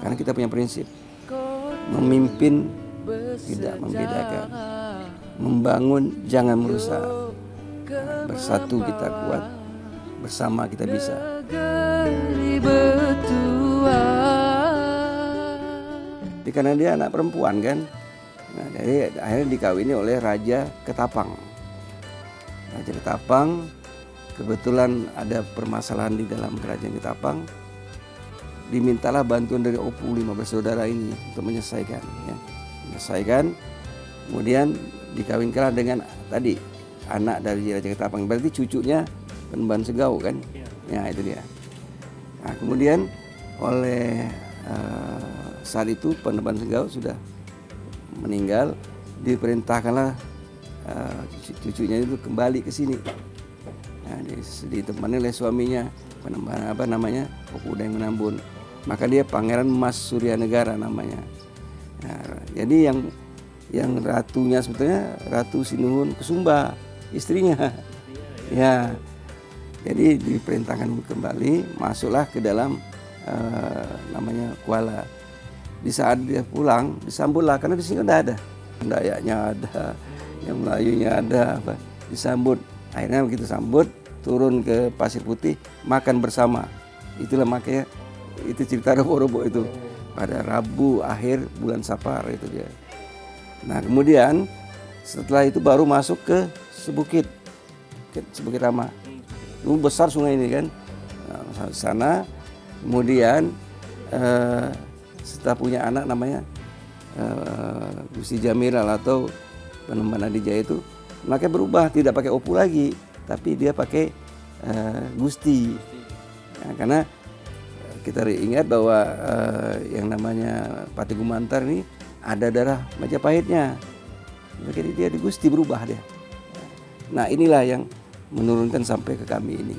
Karena kita punya prinsip, memimpin tidak membedakan, membangun jangan merusak. Bersatu kita kuat, bersama kita bisa. Jadi karena dia anak perempuan kan, nah, jadi akhirnya dikawini oleh Raja Ketapang. Raja Ketapang kebetulan ada permasalahan di dalam kerajaan Ketapang. Dimintalah bantuan dari Opu 5 bersaudara ini untuk menyelesaikan. Ya. Menyelesaikan, kemudian dikawinkanlah dengan tadi anak dari Raja Ketapang. Berarti cucunya Penemban Segau kan? Ya itu dia. Nah, kemudian oleh saat itu Penemban Segau sudah meninggal, diperintahkanlah cucunya itu kembali ke sini. Nah, ditemani oleh suaminya Penemban Opu Daeng Menambun. Maka dia Pangeran Mas Suryanegara namanya. Nah, jadi yang ratunya sebetulnya Ratu Sinuhun Kesumba, istrinya. Ya, jadi diperintahkan kembali, masuklah ke dalam namanya Kuala. Di saat dia pulang disambutlah, karena di sini udah ada Dayaknya ada, yang Melayunya ada, disambut. Akhirnya begitu sambut, turun ke Pasir Putih, makan bersama. Itulah makanya itu cerita robo-robo itu pada Rabu akhir bulan Safar itu dia. Nah kemudian setelah itu baru masuk ke Sebukit Rama. Itu besar sungai ini kan. Nah, sana kemudian setelah punya anak namanya Gusti Jamilal atau Penemban Adijaya itu, makanya berubah, tidak pakai Opu lagi, tapi dia pakai Gusti. Nah, karena kita ingat bahwa yang namanya Pati Gumantar ini ada darah Majapahitnya, jadi dia di Gusti berubah dia. Nah inilah yang menurunkan sampai ke kami ini.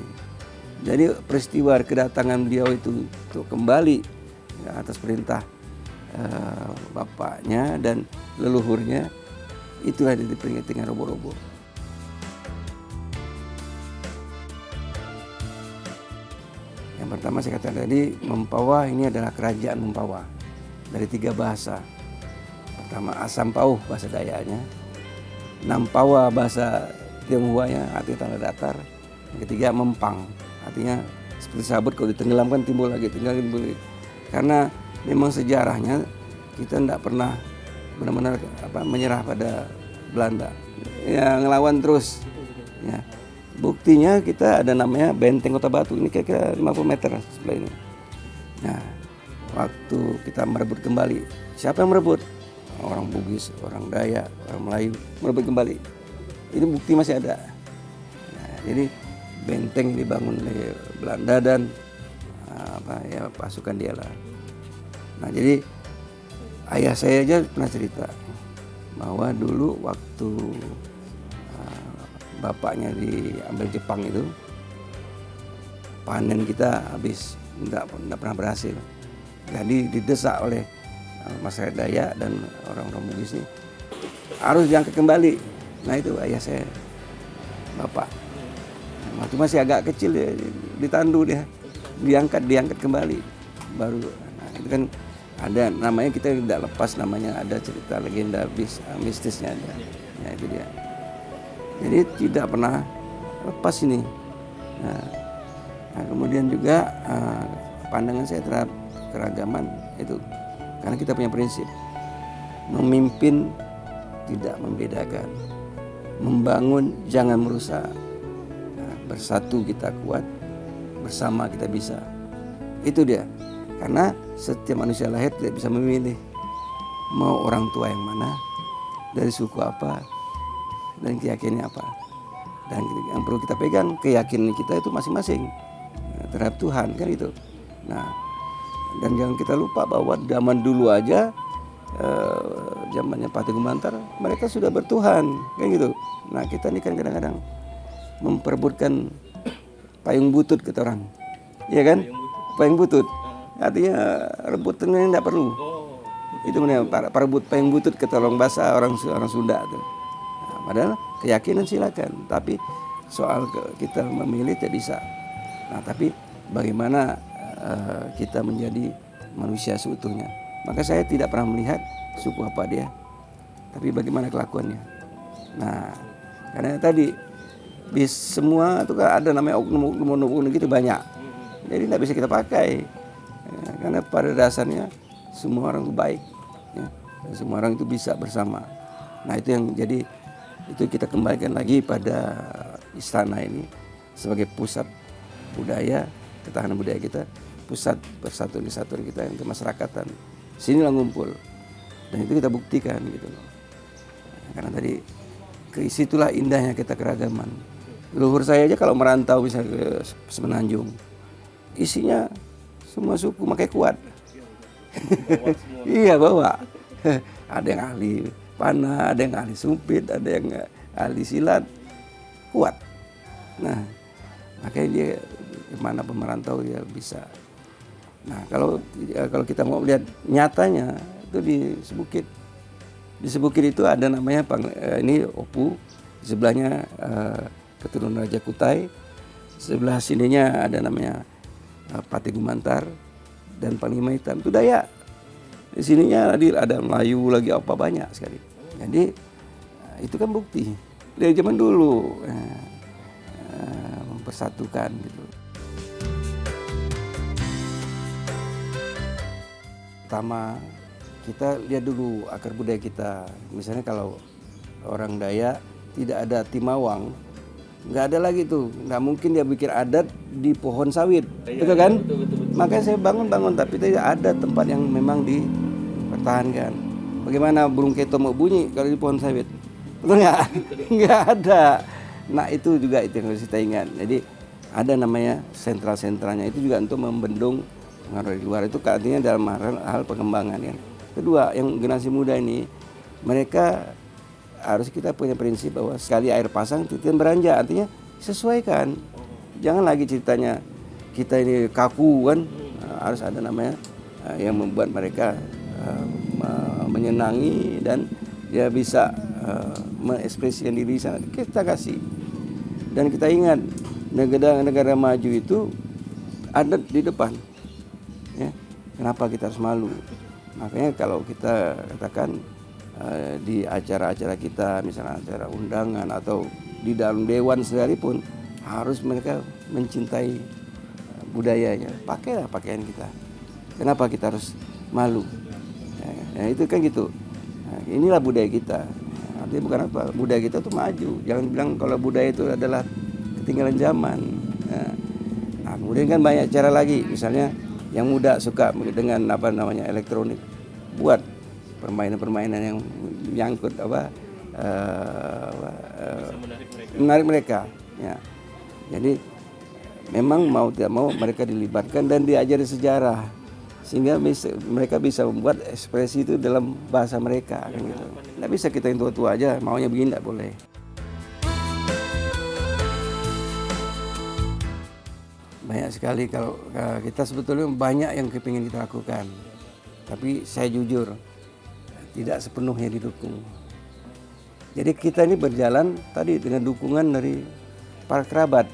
Jadi peristiwa kedatangan beliau itu untuk kembali atas perintah bapaknya dan leluhurnya, itulah yang diperingati dengan robo-robo. Yang pertama saya katakan tadi, Mempawah ini adalah kerajaan Mempawah dari 3 bahasa. Pertama Asampauh bahasa Dayanya, Nampawah bahasa Tionghoanya artinya tanah datar. Yang ketiga Mempang, artinya seperti sabut kalau ditenggelamkan timbul lagi, timbul lagi. Karena memang sejarahnya kita tidak pernah benar-benar menyerah pada Belanda, ya ngelawan terus. Ya. Buktinya kita ada namanya Benteng Kota Batu, ini kira-kira 50 meter sebelah ini. Nah, waktu kita merebut kembali, siapa yang merebut? Orang Bugis, orang Dayak, orang Melayu merebut kembali. Ini bukti masih ada. Nah, jadi benteng dibangun oleh Belanda dan pasukan dia lah. Nah, jadi ayah saya aja pernah cerita bahwa dulu waktu bapaknya diambil Jepang itu, panen kita habis, tidak pernah berhasil. Jadi didesak oleh masyarakat Dayak dan orang-orang Bugis ini harus diangkat kembali. Nah itu ayah saya, bapak. Waktu masih agak kecil ya, ditandu dia, diangkat kembali. Baru, nah, itu kan ada namanya, kita tidak lepas namanya, ada cerita legenda mistisnya ada. Ya itu dia. Jadi tidak pernah lepas ini. Nah kemudian juga pandangan saya terhadap keragaman itu, karena kita punya prinsip, memimpin tidak membedakan, membangun jangan merusak. Nah, bersatu kita kuat, bersama kita bisa. Itu dia. Karena setiap manusia lahir tidak bisa memilih mau orang tua yang mana, dari suku apa, dan keyakinannya apa. Dan yang perlu kita pegang, keyakinan kita itu masing-masing terhadap Tuhan kan itu. Nah, dan jangan kita lupa bahwa zaman dulu aja, zamannya Pati Gumantar, mereka sudah bertuhan kan gitu. Nah kita ini kan kadang-kadang memperebutkan payung butut kata orang, iya kan? Payung butut, artinya rebutan yang tidak perlu. Itu benar, perebut payung butut kata orang bahasa orang Sunda tuh. Nah, padahal keyakinan silakan, tapi soal kita memilih tidak bisa. Nah tapi bagaimana kita menjadi manusia seutuhnya. Maka saya tidak pernah melihat suku apa dia, tapi bagaimana kelakuannya. Nah, karena tadi di semua itu kan ada namanya oknum gitu banyak. Jadi tidak bisa kita pakai. Ya, karena pada dasarnya semua orang itu baik, ya. Dan semua orang itu bisa bersama. Nah itu yang jadi itu kita kembalikan lagi pada istana ini sebagai pusat budaya, ketahanan budaya kita, pusat persatuan kesatuan kita yang kemasyarakatan. Sinilah ngumpul dan itu kita buktikan gitu loh. Karena tadi situlah indahnya kita keragaman. Leluhur saya aja kalau merantau bisa ke Semenanjung, isinya semua suku makanya kuat. Iya bawa. Ada yang ahli panah, ada yang ahli sumpit, ada yang ahli silat, kuat. Nah makanya dia kemana pun merantau dia bisa. Nah kalau kita mau lihat nyatanya itu di Sebukit. Di Sebukit itu ada namanya ini Opu, di sebelahnya keturunan Raja Kutai, sebelah sininya ada namanya Pati Gumantar dan Panglima Hitam itu Dayak. Di sininya ada Melayu lagi apa banyak sekali. Jadi itu kan bukti dari zaman dulu mempersatukan gitu. Pertama kita lihat dulu akar budaya kita. Misalnya kalau orang Dayak tidak ada timawang, nggak ada lagi tuh, nggak mungkin dia bikin adat di pohon sawit, betul kan? Betul. Makanya saya bangun, tapi tidak ada tempat yang memang dipertahankan. Bagaimana burung keto mau bunyi kalau di pohon sawit? Betul nggak? Nggak ada. Nah itu juga itu yang harus kita ingat. Jadi ada namanya sentral-sentralnya itu juga untuk membendung pengaruh dari luar, itu artinya dalam hal pengembangan kan. Kedua, yang generasi muda ini mereka harus kita punya prinsip bahwa sekali air pasang titian beranjak, artinya sesuaikan. Jangan lagi ceritanya kita ini kaku kan, harus ada namanya yang membuat mereka menyenangi dan dia bisa mengekspresikan diri sana. Kita kasih. Dan kita ingat negara maju itu adat di depan. Ya, kenapa kita harus malu? Makanya kalau kita katakan di acara-acara kita, misalnya acara undangan atau di dalam dewan sekalipun, harus mereka mencintai budayanya. Pakailah pakaian kita. Kenapa kita harus malu? Ya, itu kan gitu. Nah, inilah budaya kita. Artinya bukan apa, budaya kita tuh maju. Jangan bilang kalau budaya itu adalah ketinggalan zaman. Nah, kemudian kan banyak cara lagi. Misalnya yang muda suka dengan elektronik, buat permainan-permainan yang menyangkut menarik mereka. Ya. Jadi memang mau tidak mau mereka dilibatkan dan diajari sejarah sehingga mereka bisa membuat ekspresi itu dalam bahasa mereka. Kan gitu. Nggak bisa kita yang tua-tua aja maunya begini, nggak boleh. Banyak sekali kalau kita sebetulnya banyak yang kepingin kita lakukan, tapi saya jujur tidak sepenuhnya didukung. Jadi kita ini berjalan tadi dengan dukungan dari para kerabat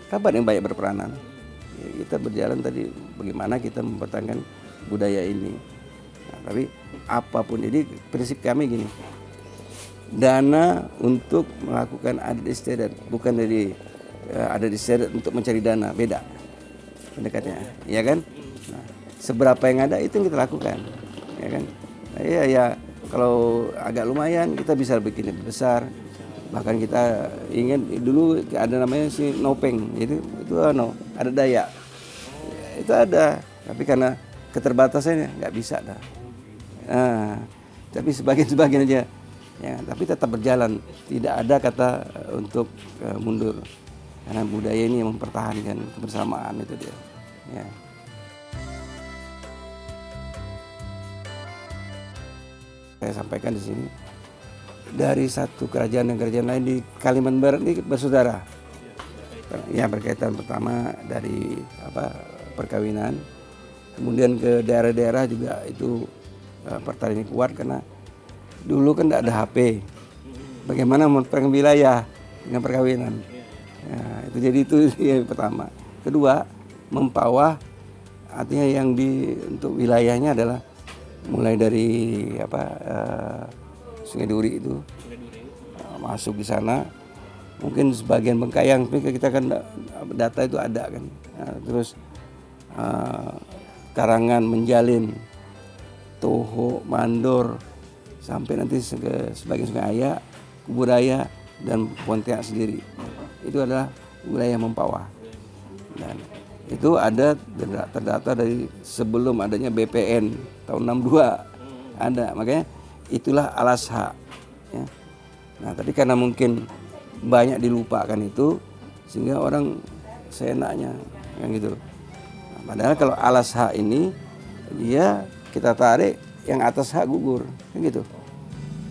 yang banyak berperanan. Kita berjalan tadi bagaimana kita mempertahankan budaya ini. Nah, tapi apapun, jadi prinsip kami gini, dana untuk melakukan adat istiadat, bukan dari adat istiadat untuk mencari dana, beda pendekatnya, ya kan? Nah, seberapa yang ada itu yang kita lakukan, ya kan? Nah, ya kalau agak lumayan kita bisa bikin lebih besar. Bahkan kita ingin dulu ada namanya si Nopeng, itu ada Dayak, itu ada, tapi karena keterbatasannya nggak bisa dah. Nah, tapi sebagian aja, ya, tapi tetap berjalan, tidak ada kata untuk mundur, karena budaya ini yang mempertahankan kebersamaan itu dia. Ya. Saya sampaikan di sini. Dari satu kerajaan dan kerajaan lain di Kalimantan Barat ini bersaudara. Ya, berkaitan pertama dari perkawinan, kemudian ke daerah-daerah juga itu pertalian kuat karena dulu kan tidak ada HP. Bagaimana memperang wilayah dengan perkawinan? Ya, itu jadi itu yang pertama. Kedua, mempawah artinya yang untuk wilayahnya adalah mulai dari Sungai Duri itu masuk di sana, mungkin sebagian Bengkayang, kita kan data itu ada kan. Terus Karangan, Menjalin, Toho, Mandor, sampai nanti sebagian Sungai Ayak, Kuburaya, dan Pontianak sendiri. Itu adalah wilayah Mempawah. Dan itu ada terdata dari sebelum adanya BPN tahun 62 ada, makanya itulah Alas-Hak. Ya. Nah, tapi karena mungkin banyak dilupakan itu, sehingga orang seenaknya yang gitu. Nah, padahal kalau Alas-Hak ini dia kita tarik, yang atas hak gugur, kan gitu.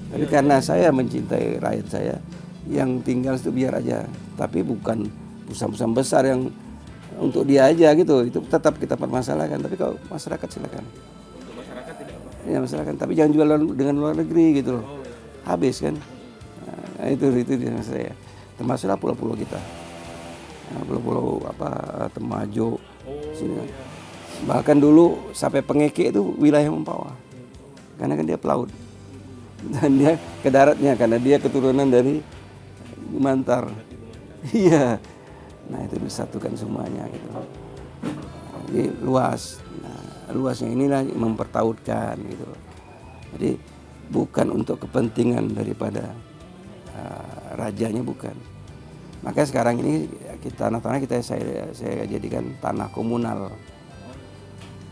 Tapi karena saya mencintai rakyat saya, yang tinggal itu biar aja. Tapi bukan perusahaan-perusahaan besar yang untuk dia aja gitu. Itu tetap kita permasalahkan. Tapi kalau masyarakat silakan. Untuk masyarakat tidak apa? Ya masyarakat. Tapi jangan jual dengan luar negeri gitu loh. Habis kan. Nah, itu dia saya. Termasuklah pulau-pulau kita. Nah, pulau-pulau Temajo. Sini. Bahkan dulu sampai Pengeke itu wilayah Mempawah. Karena kan dia pelaut. Dan dia ke daratnya karena dia keturunan dari Gumantar. Iya. Nah, itu disatukan semuanya gitu. Jadi luas. Nah, luasnya inilah mempertautkan gitu. Jadi bukan untuk kepentingan daripada rajanya, bukan. Maka sekarang ini tanah-tanah saya jadikan tanah komunal.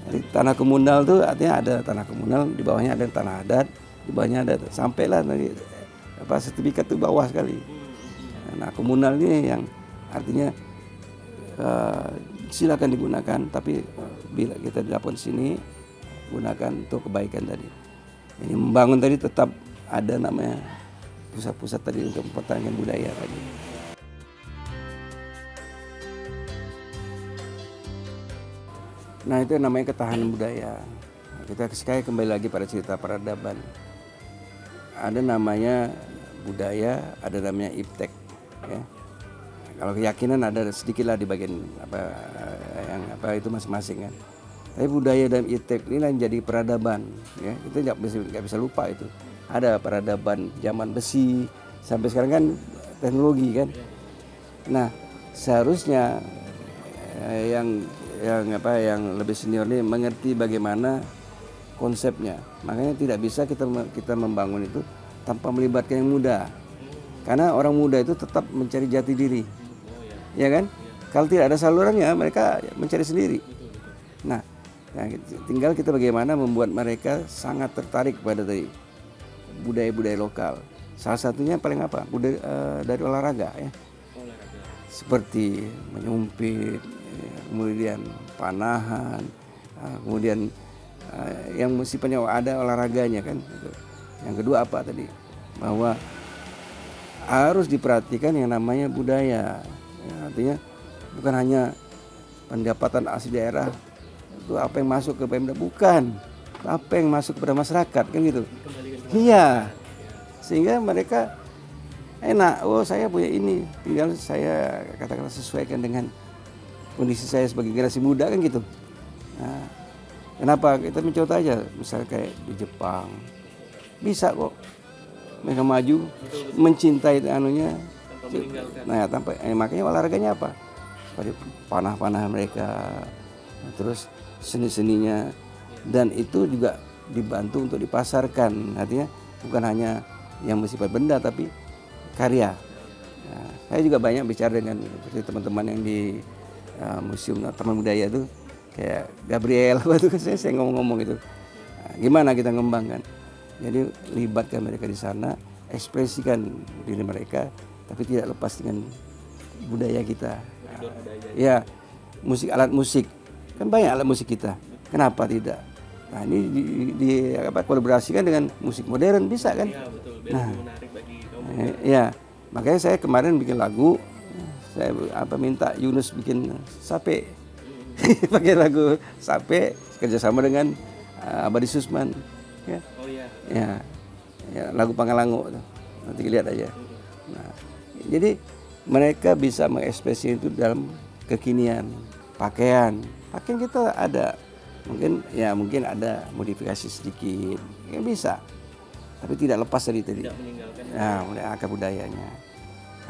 Jadi, tanah komunal itu artinya ada tanah komunal, di bawahnya ada tanah adat, di bawahnya ada sampailah nanti sertifikat itu bawah sekali. Nah, komunal ini yang artinya silakan digunakan, tapi bila kita dilakukan sini gunakan untuk kebaikan tadi. Ini membangun tadi tetap ada namanya pusat-pusat tadi untuk mempertahankan budaya tadi. Nah, itu namanya ketahanan budaya. Kita sekali kembali lagi pada cerita peradaban. Ada namanya budaya, ada namanya iptek. Ya. Kalau keyakinan ada sedikitlah di bagian itu masing-masing kan. Tapi budaya dan iptek ini yang jadi peradaban. Ya. Kita nggak bisa lupa itu. Ada peradaban zaman besi sampai sekarang kan teknologi kan. Nah, seharusnya yang lebih senior ini mengerti bagaimana konsepnya. Makanya tidak bisa kita membangun itu tanpa melibatkan yang muda. Karena orang muda itu tetap mencari jati diri. Ya kan? Kalau tidak ada salurannya, mereka mencari sendiri. Nah, tinggal kita bagaimana membuat mereka sangat tertarik pada budaya-budaya lokal. Salah satunya paling dari olahraga ya. Seperti menyumpit, kemudian panahan, kemudian yang sifatnya ada olahraganya kan. Yang kedua apa tadi? Bahwa harus diperhatikan yang namanya budaya. Ya, artinya bukan hanya pendapatan asli daerah itu apa yang masuk ke Pemda, bukan apa yang masuk kepada masyarakat kan gitu. Iya, sehingga mereka enak. Oh, saya punya ini, tinggal saya katakanlah sesuaikan dengan kondisi saya sebagai generasi muda kan gitu. Nah, kenapa kita mencontoh aja, misalnya kayak di Jepang bisa kok mereka maju mencintai anunya. Nah, makanya olahraganya apa? Seperti panah-panah mereka, terus seni-seninya, dan itu juga dibantu untuk dipasarkan. Artinya bukan hanya yang bersifat benda, tapi karya. Nah, saya juga banyak bicara dengan teman-teman yang di Museum Taman Budaya itu, kayak Gabriel, itu kan saya ngomong-ngomong itu. Nah, gimana kita ngembangkan? Jadi libatkan mereka di sana, ekspresikan diri mereka, tapi tidak lepas dengan budaya kita. Ya, alat musik kan banyak alat musik kita. Kenapa tidak? Nah, ini kolaborasikan dengan musik modern bisa kan? Iya, betul. Nah, menarik bagi kaum. Ya, makanya saya kemarin bikin lagu. Saya minta Yunus bikin Sape. Pakai lagu Sape kerjasama dengan Abadi Susman. Ya. Oh iya. Ya, lagu Pangalango. Nanti lihat aja. Nah, jadi mereka bisa mengekspresi itu dalam kekinian. pakaian kita ada, mungkin ada modifikasi sedikit, ya bisa, tapi tidak lepas dari tadi. Tidak meninggalkan. Nah, mulai akar budayanya.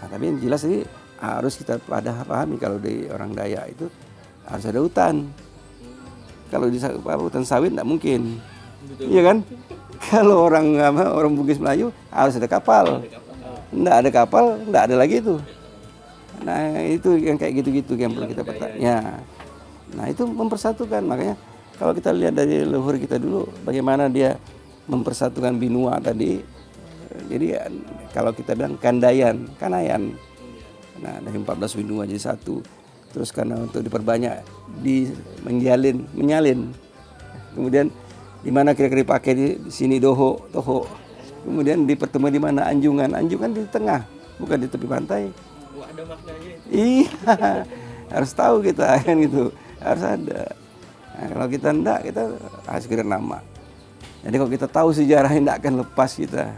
Nah, tapi yang jelas ini harus kita pahami kalau di orang Dayak itu harus ada hutan. Kalau di hutan sawit tidak mungkin, Betul. iya kan? Kalau orang Bugis Melayu harus ada kapal. Tidak ada kapal, tidak ada lagi itu. Nah itu yang kayak gitu-gitu yang perlu kita ya. Nah itu mempersatukan, makanya kalau kita lihat dari leluhur kita dulu bagaimana dia mempersatukan Binua tadi. Jadi kalau kita bilang Kanayan. Nah dari 14 Binua jadi satu. Terus karena untuk diperbanyak menyalin. Kemudian di mana kira-kira dipakai di sini Toho. Kemudian dipertemuan di mana Anjungan di tengah, bukan di tepi pantai. Wah, ada maknanya itu. Iya, harus tahu kita kan gitu, harus ada. Nah, kalau kita enggak, kita sekedar nama. Jadi kalau kita tahu sejarahnya enggak akan lepas kita.